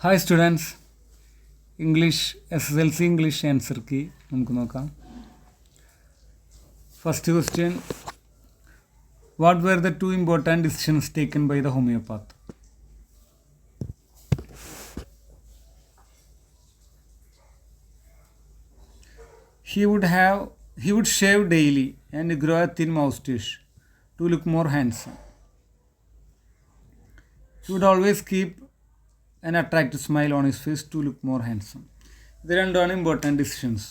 Hi students, English SSLC English answer key നമുക്ക് നോക്കാം. First question, what were the two important decisions taken by the homeopath? He would shave daily and grow a thin moustache to look more handsome. He would always keep an attractive smile on his face to look more handsome. ഇത് രണ്ടാണ് important decisions.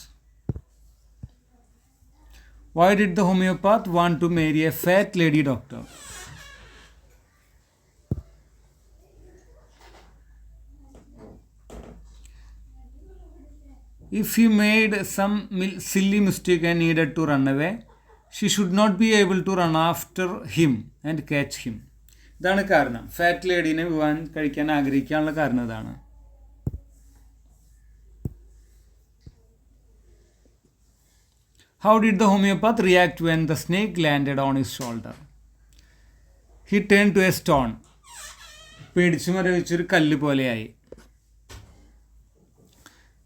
Why did the homeopath want to marry a fat lady doctor? If he made some silly mistake and needed to run away, she should not be able to run after him and catch him. ഇതാണ് കാരണം. Fat ലേഡീനെ വിവാഹം കഴിക്കാൻ ആഗ്രഹിക്കാനുള്ള കാരണം ഇതാണ്. How did the homeopath react when the snake landed on his shoulder? He turned to a stone. പേടിച്ചു മരവിച്ചൊരു കല്ല് പോലെയായി.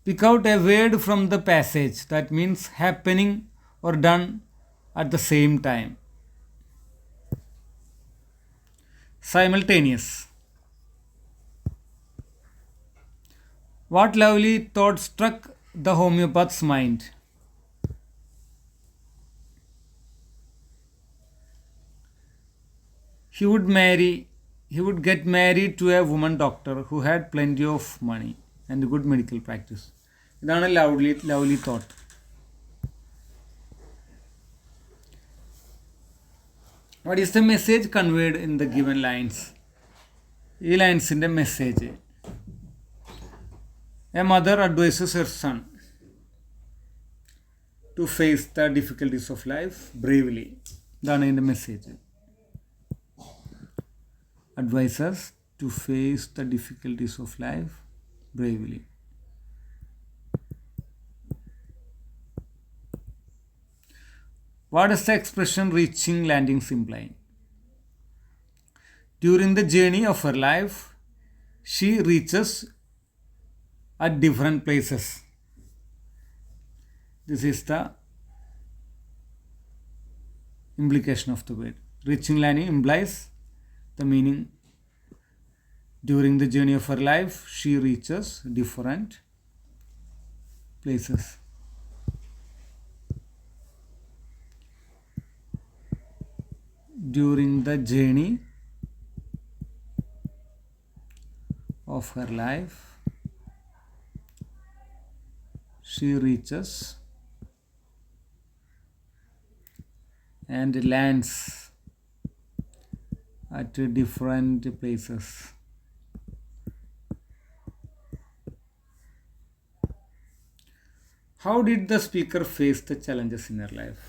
Pick out a word from the passage that means happening or done at the same time. Simultaneous. What lovely thought struck the homeopath's mind? He would get married to a woman doctor who had plenty of money and good medical practice. ഇതാണ് lovely thought. What is the message conveyed in the given lines? ഈ ലൈൻസിൻ്റെ message. A mother advises her son to face the difficulties of life bravely. ഇതാണ് ഇതിൻ്റെ message. Advises to face the difficulties of life bravely. What does the expression reaching landings imply? During the journey of her life, she reaches at different places. This is the implication of the word. Reaching landing implies the meaning. During the journey of her life, she reaches different places. During the journey of her life, she reaches and lands at different places. How did the speaker face the challenges in her life?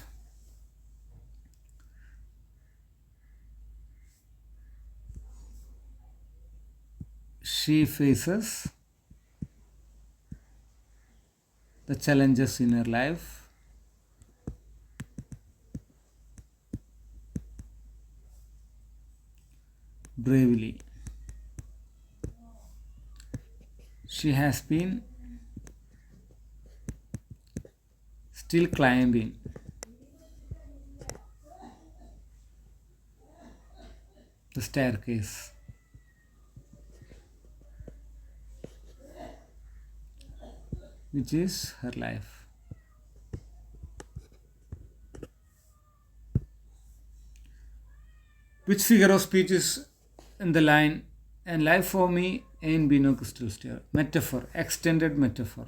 She faces the challenges in her life bravely. She has been still climbing the staircase. Which is her life. Which figure of speech is in the line, and life for me ain't been no crystal clear? Metaphor, extended metaphor.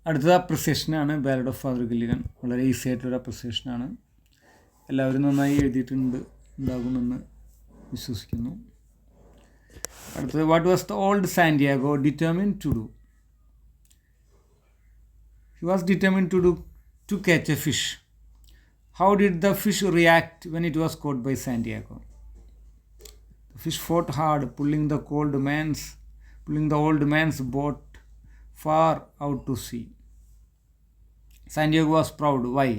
അടുത്തത് അപ്രിസിയേഷനാണ്. Ballad of father Gilligan. വളരെ easy ആയിട്ടൊരു അപ്രിസിയേഷനാണ്. എല്ലാവരും നന്നായി ഉണ്ടാകുമെന്ന് വിശ്വസിക്കുന്നു. അടുത്തത്, what was the old Santiago determined to do? He was determined to catch a fish. How did the fish react when it was caught by Santiago? The fish fought hard, pulling the old man's boat far out to sea. Santiago was proud. Why?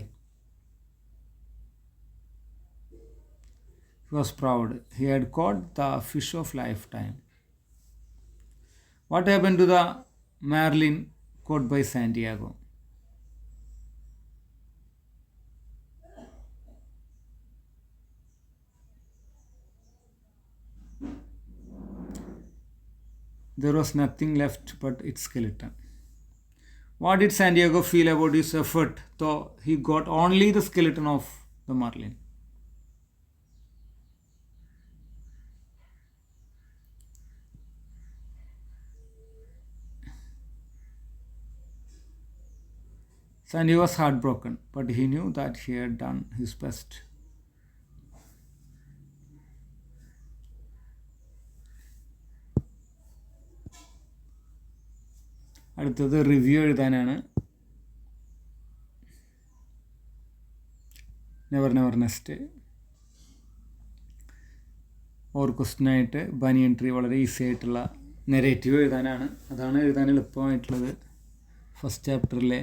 He was proud. He had caught the fish of lifetime. What happened to the marlin caught by Santiago? There was nothing left but its skeleton. What did Santiago feel about his effort, though he got only the skeleton of the marlin? Santiago was heartbroken, but he knew that he had done his best. അടുത്തത് review എഴുതാനാണ്. Never never nest or ക്വസ്റ്റ്യനായിട്ട് banyan tree വളരെ easy ആയിട്ടുള്ള narrative എഴുതാനാണ്. അതാണ് എഴുതാൻ എളുപ്പമായിട്ടുള്ളത്. First ചാപ്റ്ററിലെ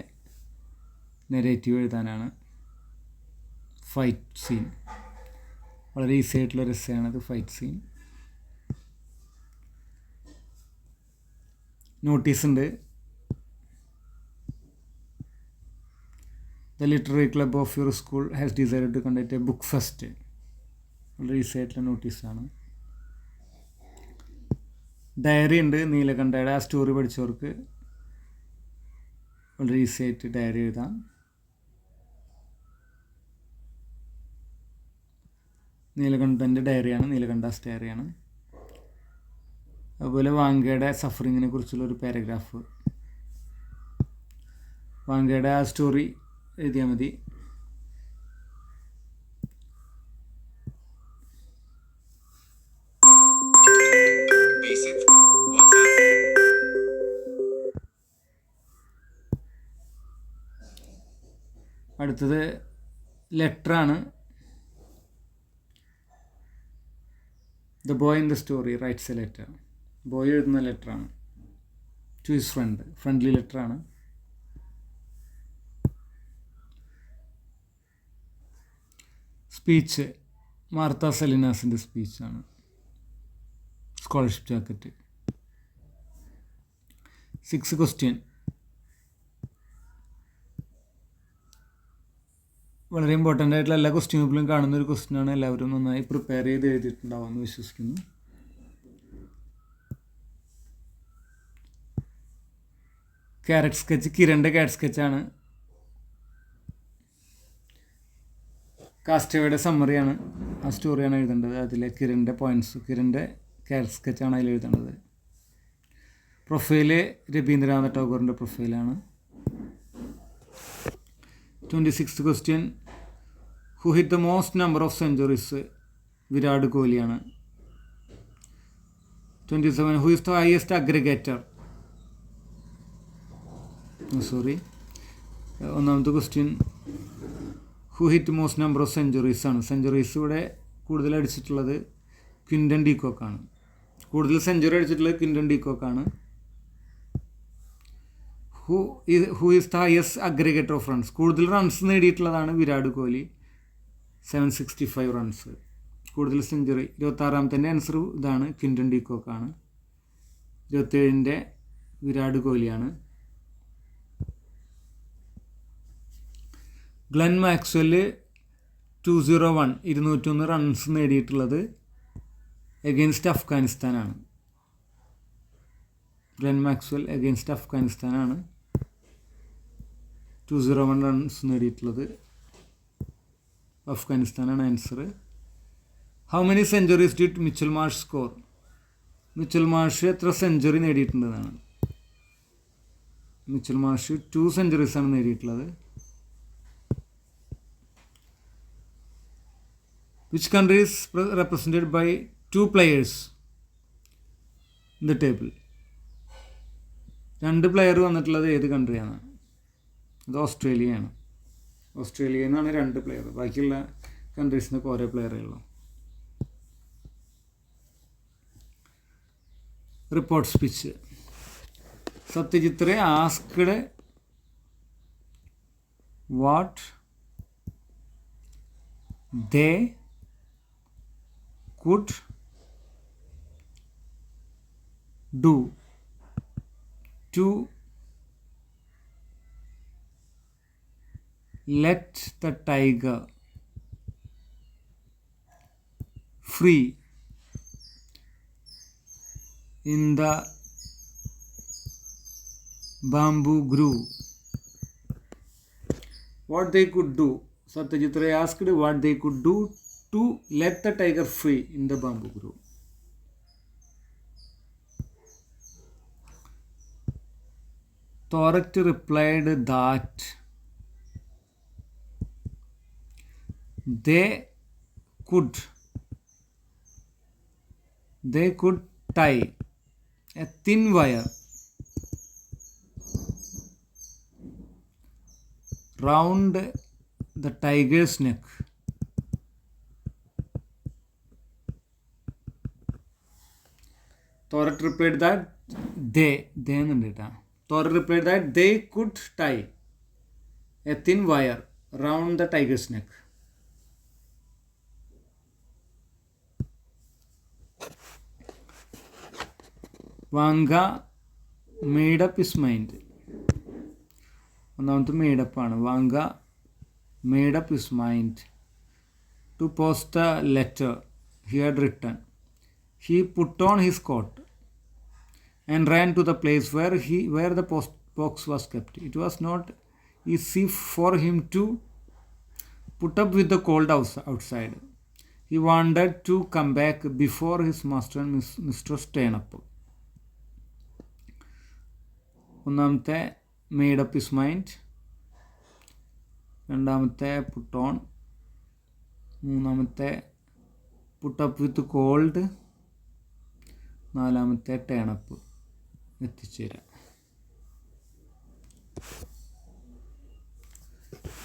നെറേറ്റീവ് എഴുതാനാണ്. ഫൈറ്റ് സീൻ വളരെ ഈസി ആയിട്ടുള്ള രസമാണത്. Fight scene. നോട്ടീസ് ഉണ്ട്. The literary club of your school has decided to conduct a book fest. വളരെ ഈസി ആയിട്ടുള്ള നോട്ടീസാണ്. ഡയറി ഉണ്ട്. നീലകണ്ഠയുടെ ആ സ്റ്റോറി പഠിച്ചവർക്ക് വളരെ ഈസി ആയിട്ട് ഡയറി എഴുതാം. നീലകണ്ഠൻ്റെ ഡയറിയാണ്, നീലകണ്ഠാസ് ഡയറിയാണ്. അതുപോലെ വാങ്കയുടെ സഫറിങ്ങിനെ കുറിച്ചുള്ള ഒരു പാരഗ്രാഫ്. വാങ്കയുടെ ആ സ്റ്റോറി എഴുതിയാൽ മതി. അടുത്തത് ലെറ്ററാണ്. The boy in the story writes a letter. Boy എഴുതുന്ന ലെറ്ററാണ് ടു ഹിസ് ഫ്രണ്ട്. ഫ്രണ്ട്ലി ലെറ്ററാണ്. സ്പീച്ച് മാർത്ത സെലിനാസിൻ്റെ സ്പീച്ചാണ്. Scholarship jacket. 6 ക്വസ്റ്റ്യൻ. വളരെ ഇമ്പോർട്ടൻ്റ് ആയിട്ടുള്ള എല്ലാ ക്വസ്റ്റ്യൻ പേപ്പറിലും കാണുന്ന ഒരു ക്വസ്റ്റ്യനാണ്. എല്ലാവരും നന്നായി പ്രിപ്പയർ ചെയ്ത് എഴുതിയിട്ടുണ്ടാവുമെന്ന് വിശ്വസിക്കുന്നു. ക്യാരറ്റ് സ്കെച്ച് കിരണിൻ്റെ ക്യാരറ്റ് സ്കെച്ചാണ്. കാസ്റ്റവേയുടെ സമ്മറിയാണ്. ആ സ്റ്റോറിയാണ് എഴുതേണ്ടത്. അതിലെ കിരണിൻ്റെ പോയിൻറ്റ്സ്, കിരണിൻ്റെ ക്യാരറ്റ് സ്കെച്ചാണ് അതിൽ എഴുതേണ്ടത്. പ്രൊഫൈല് രവീന്ദ്രനാഥ ടാഗോറിൻ്റെ പ്രൊഫൈലാണ്. 26th question. Who hit the most number of centuries? Virat കോഹ്ലിയാണ്. 27. Who is the highest aggregator? ഒന്നാമത്തെ question who hit most number of centuries ആണ്. സെഞ്ചുറീസ് ഇവിടെ കൂടുതൽ അടിച്ചിട്ടുള്ളത് ക്വിൻ്റൺ ഡി കോക്കാണ്. കൂടുതൽ സെഞ്ചുറി അടിച്ചിട്ടുള്ളത് ക്വിൻ്റൺ ഡി കോക്കാണ്. Who is the highest aggregator of runs? കൂടുതൽ റൺസ് നേടിയിട്ടുള്ളതാണ് വിരാട് കോഹ്ലി, 765 റൺസ്. കൂടുതൽ സെഞ്ചുറി 26ാമത്തെ ആൻസർ ഇതാണ്, ക്വിൻ്റൺ ഡി കോക്കാണ്. 27ൻ്റെ വിരാട് കോഹ്ലിയാണ്. ഗ്ലെൻ മാക്സ്വെല് 201 201 റൺസ് നേടിയിട്ടുള്ളത് എഗെയിൻസ്റ്റ് അഫ്ഗാനിസ്ഥാനാണ്. ഗ്ലെൻ മാക്സ്വെൽ എഗെയിൻസ്റ്റ് അഫ്ഗാനിസ്ഥാനാണ് 201 റൺസ് നേടിയിട്ടുള്ളത്. അഫ്ഗാനിസ്ഥാനാണ് answer. How many centuries did Mitchell Marsh score? Mitchell Marsh എത്ര സെഞ്ചുറി നേടിയിട്ടുണ്ടെന്നാണ്. മിച്ചൽ മാർഷ് 2 സെഞ്ചുറീസാണ് നേടിയിട്ടുള്ളത്. Which country is represented by 2 players in the table? 2 player വന്നിട്ടുള്ളത് ഏത് കൺട്രിയാണ്? അത് ഓസ്ട്രേലിയയാണ്. ഓസ്ട്രേലിയയിൽ നിന്നാണ് 2 പ്ലെയർ. ബാക്കിയുള്ള കൺട്രീസിനൊക്കെ ഓരോ പ്ലെയറേ ഉള്ളൂ. Report speech. Satyajit Ray asked what they could do to let the tiger free in the bamboo grove. What they could do. Satyajit Ray asked what they could do to let the tiger free in the bamboo grove. Thorat replied that they could tie a thin wire round the tiger's neck. Thorat replied that Thorat replied that they could tie a thin wire round the tiger's neck. Vanga made up his mind. ഒന്നാമത്തെ മേഡപ്പാണ്. Vanka made up his mind to post the letter he had written. He put on his coat and ran to the place where the post box was kept. It was not easy for him to put up with the cold outside. He wanted to come back before his master and mistress turn up. ഒന്നാമത്തെ made up his mind, രണ്ടാമത്തെ put on, മൂന്നാമത്തെ put up with cold, നാലാമത്തെ turn up എത്തിച്ചേരാം.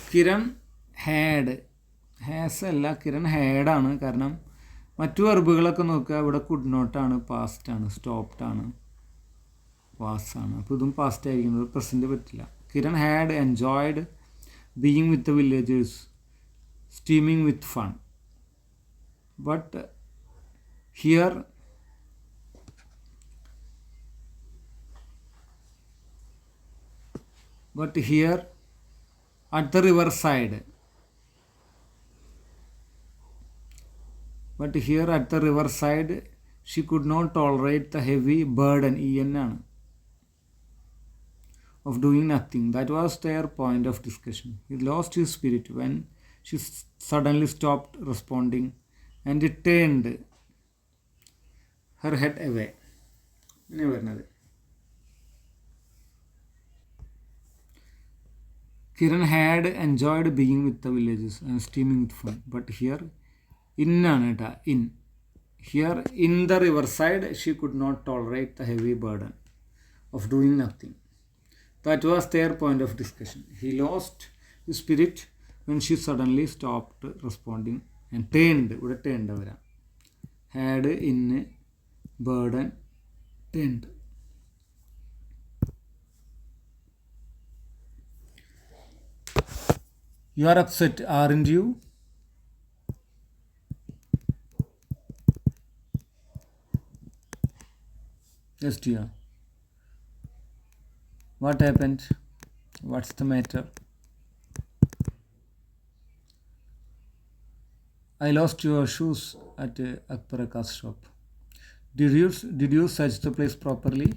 Kiran has അല്ല, കിരൺ ഹാഡാണ്. കാരണം മറ്റു വെർബുകളൊക്കെ നോക്കുക, ഇവിടെ കുഡ് നോട്ടാണ്, പാസ്റ്റാണ്, സ്റ്റോപ്ഡാണ്, വാസാണ്. അപ്പോൾ ഇതും പാസ്റ്റ് ആയിരിക്കുന്നത്, പ്രസൻറ്റ് പറ്റില്ല. Kiran had enjoyed being with the villagers steaming with fun. But here at the riverside she could not tolerate the heavy burden of doing nothing. That was their point of discussion. He lost his spirit when she suddenly stopped responding and turned her head away. Kiran had enjoyed being with the villagers and steaming with fun. But here, here in the riverside, she could not tolerate the heavy burden of doing nothing. That was their point of discussion. He lost his spirit when she suddenly stopped responding and turned. Had in burden turned. You are upset, aren't you? Yes, dear. What happened? What's the matter? I lost your shoes at Akbaraka's shop. Did you search the place properly?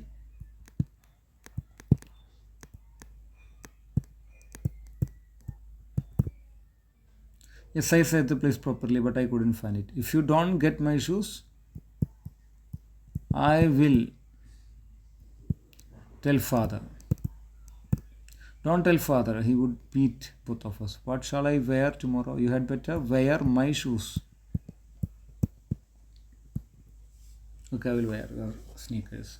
Yes, I searched the place properly, but I couldn't find it. If you don't get my shoes, I will tell father. Don't tell father, he would beat both of us. What shall I wear tomorrow? You had better wear my shoes. Okay, I will wear your sneakers.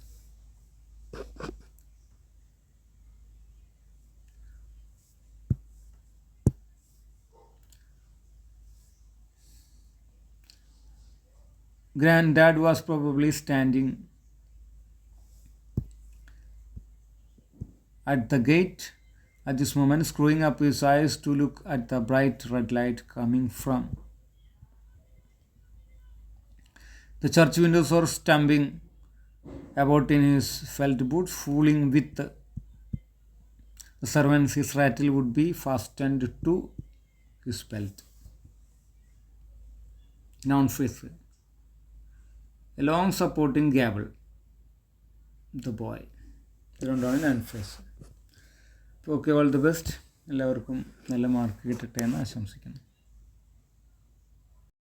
Granddad was probably standing at the gate at this moment, screwing up his eyes to look at the bright red light coming from the church windows, or stamping about in his felt boots, fooling with the servants. His rattle would be fastened to his belt. Noun phrase. A long supporting gable. The boy. ഇതുകൊണ്ടാണ് noun phrase. Okay, all the best. എല്ലാവർക്കും നല്ല mark കിട്ടട്ടെ എന്ന് ആശംസിക്കുന്നു.